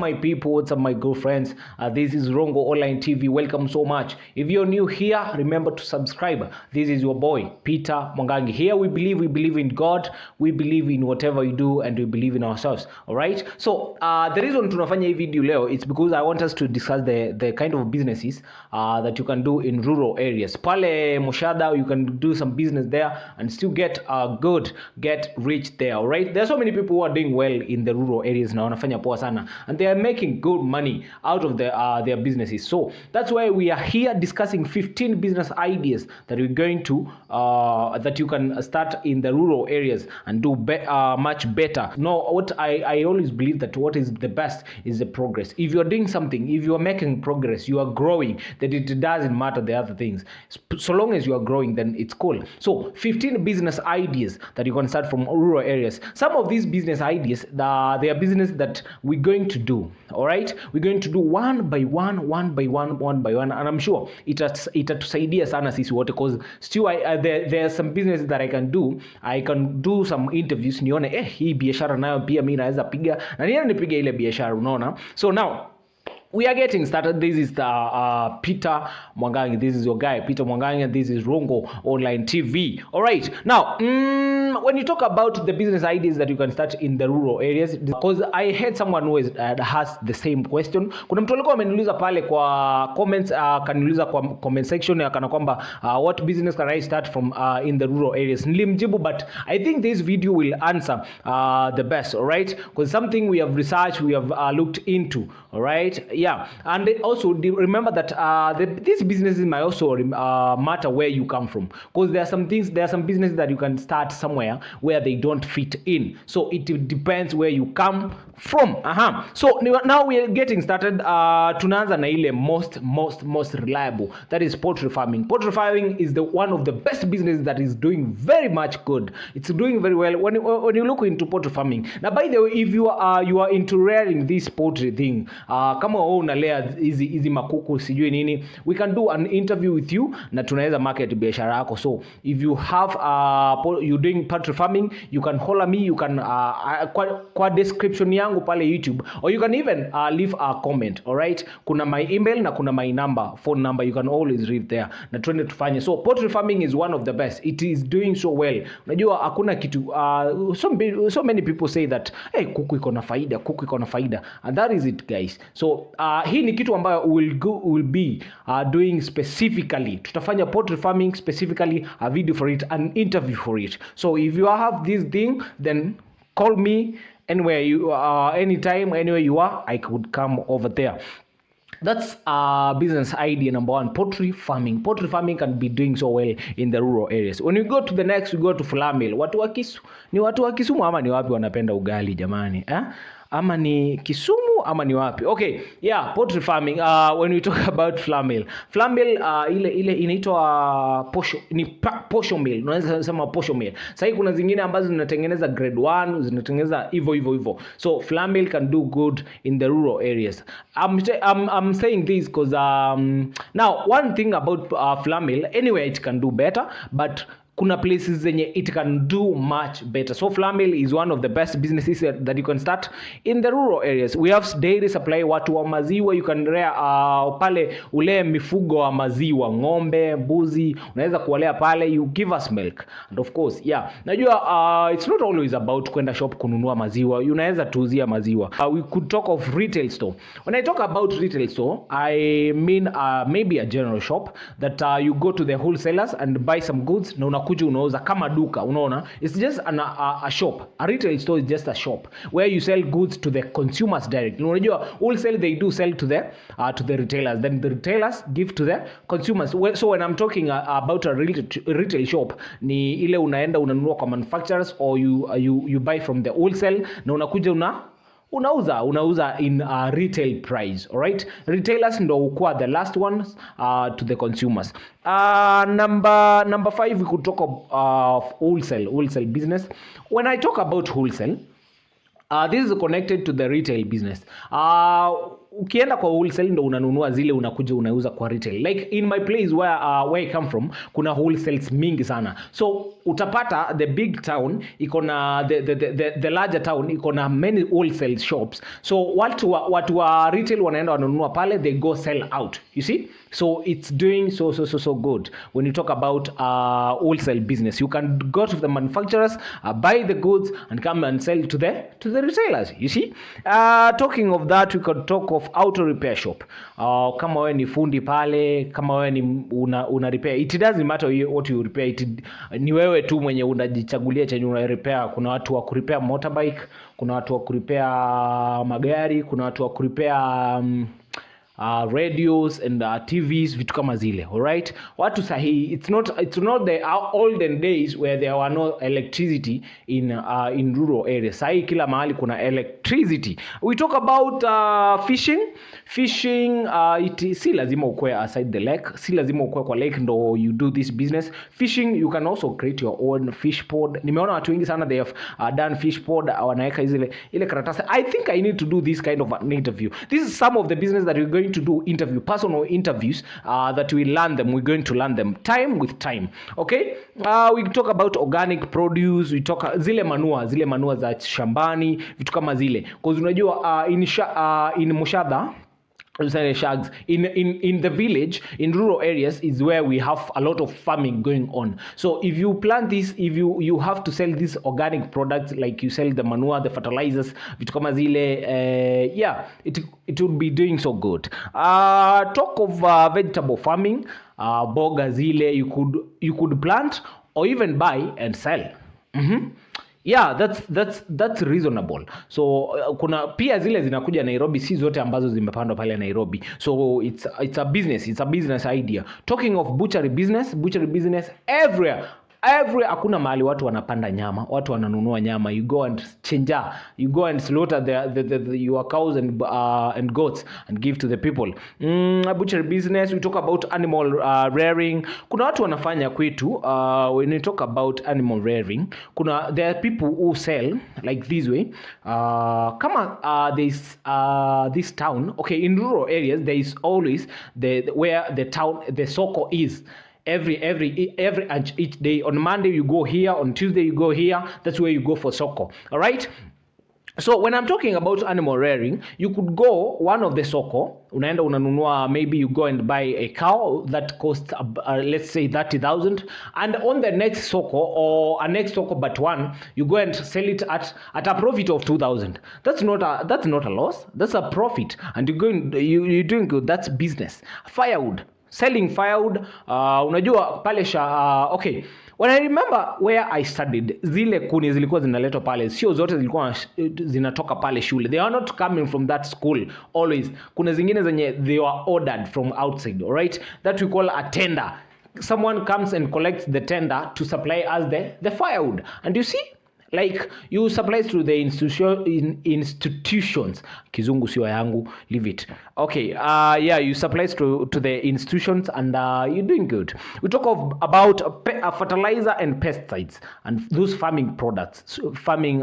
my people? What's up, my good friends? This is Rongo Online TV. Welcome so much. If you're new here, remember to subscribe. This is your boy Peter Mwangangi. Here we believe in God, we believe in whatever we do, and we believe in ourselves. All right. So the reason tunafanya hii video leo, it's because I want us to discuss the kind of businesses that you can do in rural areas. Pale Mushada, you can do some business there and still get rich there. All right. There are so many people who are doing well in the rural areas now, wanafanya poa sana, and they are making good money out of their businesses. So that's why we are here discussing 15 business ideas that we're going to that you can start in the rural areas and do much better. No, what I always believe that what is the best is the progress. If you're doing something, if you are making progress, you are growing, that it doesn't matter the other things. So long as you are growing, then it's cool. So 15 business ideas that you can start from rural areas. Some of these business ideas, they are business that we're going to do. All right, we're going to do one by one, and I'm sure itatusaidia sana sisi wote, because still there are some businesses that I can do some interviews nione hii biashara nayo pia mimi naweza piga na niende nipige ile biashara, unaona. So now we are getting started. This is Peter Mwangangi. This is your guy Peter Mwangangi, and this is Rongo Online TV. All right, now when you talk about the business ideas that you can start in the rural areas, because I had someone who has the same question. Kuna mtu alikuwa ameniuliza pale kwa comments, kaniuliza kwa comment section kana kwamba what business can I start from in the rural areas. Nilimjibu, but I think this video will answer the best. All right, because something we have researched, we have looked into. All right, yeah. And also remember that these businesses might also matter where you come from, because there are some businesses that you can start somewhere where they don't fit in. So it depends where you come from. So now we are getting started. Tunaanza na ile most reliable, that is poultry farming. Poultry farming is one of the best businesses that is doing very much good. It's doing very well when you look into poultry farming. Now, by the way, if you are into rearing this poultry thing, kama wewe unalea hizi makuku sijui nini, we can do an interview with you na tunaweza market biashara yako. So if you have you doing poultry farming, you can holler me, you can kwa description yangu pale YouTube, or you can even leave a comment. All right, kuna my email na kuna my phone number, you can always read there na twende tufanye. So poultry farming is one of the best, it is doing so well. Unajua hakuna kitu so many people say that hey, kuku iko na faida, and that is it, guys. So hii ni kitu ambayo will be doing specifically. Tutafanya poultry farming specifically, a video for it, an interview for it. So if you have this thing, then call me anywhere you anytime, anywhere you are, I could come over there. That's business idea number one, poultry farming. Poultry farming can be doing so well in the rural areas. When you go to the next, we go to Flamil. Ni watu wa Kisumu ama ni wapi wanapenda ugali jamani? Ama ni Kisumu ama ni wapi? Okay, yeah, poultry farming. When we talk about Flamil ile inaitwa posho meal. Unaweza sema posho meal. Sasa kuna zingine ambazo zinatengeneza grade 1, zinatengeneza hivyo. So Flamil can do good in the rural areas. I'm saying this because now one thing about Flamil, anyway it can do better, but kuna places zenye it can do much better. So Flamil is one of the best businesses that you can start in the rural areas. We have dairy supply, watu wa maziwa, you can rear pale ule mifugo wa maziwa, ng'ombe, mbuzi, unaweza kuwalea pale, you give us milk. And of course, yeah, najua it's not always about kwenda shop kununua maziwa, unaweza tuuzia maziwa. We could talk of retail store. When I talk about retail store, I mean maybe a general shop that you go to the wholesalers and buy some goods na unakuja unauza kama duka, unaona. It's just a shop. A retail store is just a shop where you sell goods to the consumers directly. Unajua wholesale, they do sell to the retailers, then the retailers give to the consumers. So when I'm talking about a retail shop, ni ile unaenda unanunua kwa manufacturers, or you buy from the wholesale na unakuja unauza in a retail price. All right, retailers ndo ukua the last ones to the consumers. Number 5, we could talk of wholesale business. When I talk about wholesale, this is connected to the retail business. ukienda kwa wholesale ndo unanunua zile unakuja unauza kwa retail. Like in my place where I come from, kuna wholesales mingi sana. So utapata the big town iko na the larger town iko na many wholesale shops. So watu wa retail wanaenda wanunua pale, they go sell out. You see? So it's doing so good. When you talk about wholesale business, you can go to the manufacturers, buy the goods and come and sell to the retailers. You see? Talking of that, we could talk of auto repair shop. Kama wewe ni fundi pale, kama wewe ni una repair, it doesn't matter what you repair, ni wewe tu mwenye unajichagulia chenye una repair. Kuna watu wa kurepair motorbike, kuna watu wa kurepair magari, kuna watu wa kurepair radios and TVs, vitu kama zile. Alright, watu sahi, it's not the olden days where there were no electricity in rural areas. Sahi kila mahali kuna electricity. We talk about fishing si lazima ukue aside the lake, si lazima ukue kwa lake ndo you do this business. Fishing, you can also create your own fish pod. Nimeona watu wengi sana they have done fish pod, wanaweka ile karatasi. I think I need to do this kind of an interview. This is some of the business that we're going to do, personal interviews that we're going to learn them time with time. Okay, we talk about organic produce, we talk zile manua za shambani, vitu kama zile, because unajua in Mushadha, shags in the village, in rural areas is where we have a lot of farming going on. So if you plant this, if you have to sell these organic products, like you sell the manure, the fertilizers, vitu kama zile, it would be doing so good. Talk of vegetable farming, boga zile you could plant or even buy and sell. Yeah, that's reasonable. So kuna pia zile zinakuja Nairobi, si zote ambazo zimepandwa pale Nairobi. So it's a business idea. Talking of butchery business everywhere hakuna mahali watu wanapanda nyama, watu wananunua nyama. You go and you go and slaughter your cows and goats and give to the people. Butchery business, we talk about animal rearing. Kuna watu wanafanya kwetu, when we talk about animal rearing, there are people who sell like this way. Kama this town, okay, in rural areas there is always where the soko is. Every each day. On Monday you go here, on Tuesday you go here. That's where you go for soko. All right. So when I'm talking about animal rearing, you could go one of the soko, unaenda unanunua, maybe you go and buy a cow that costs let's say 30,000, and on the next soko or a next soko but one, you go and sell it at a profit of 2,000. That's not a loss, that's a profit, and you're doing good. That's business. Firewood, selling firewood, unajua pale okay, when I remember where I studied, zile kuni zilikuwa zinaletwa pale, sio zote zilikuwa zinatoka pale shule. They are not coming from that school always. Kuna zingine zenye they were ordered from outside. All right, that we call a tender. Someone comes and collects the tender to supply us the firewood, and you see, like you supply through the institutions. Kizungu sio yangu, leave it. Okay, you supply to the institutions, and you're doing good. We talk about fertilizer and pesticides and those farming products, farming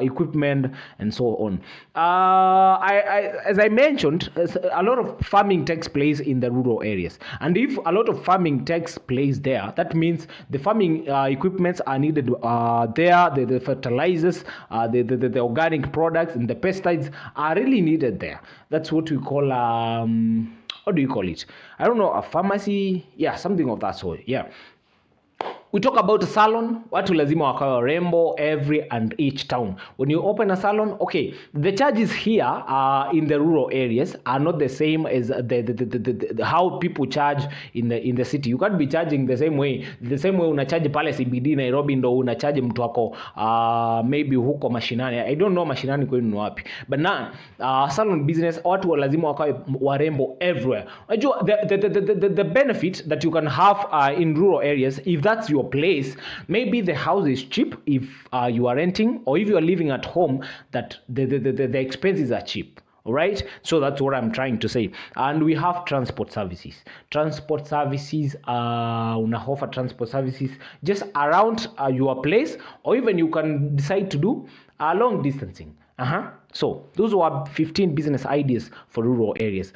equipment and so on. As I mentioned, a lot of farming takes place in the rural areas, and if a lot of farming takes place there, that means the farming equipments are needed there. The fertilizers, the organic products and the pesticides are really needed there. That's what we call how do you call it? I don't know, a pharmacy, something of that sort. We talk about a salon. Watu lazima wakawa rembo every and each town. When you open a salon, okay, the charges here in the rural areas are not the same as the how people charge in the city. You can't be charging the same way unacharge pale CBD Nairobi ndo unacharge mtu wako maybe huko mashinani. I don't know mashinani kwenu ni wapi. But now salon business, watu lazima wakawe warembo everywhere. Unajua the benefit that you can have in rural areas, if that's your place, maybe the house is cheap if you are renting, or if you are living at home, that the expenses are cheap. All right, so that's what I'm trying to say. And we have transport services offer transport services just around your place, or even you can decide to do long distancing. So those were 15 business ideas for rural areas.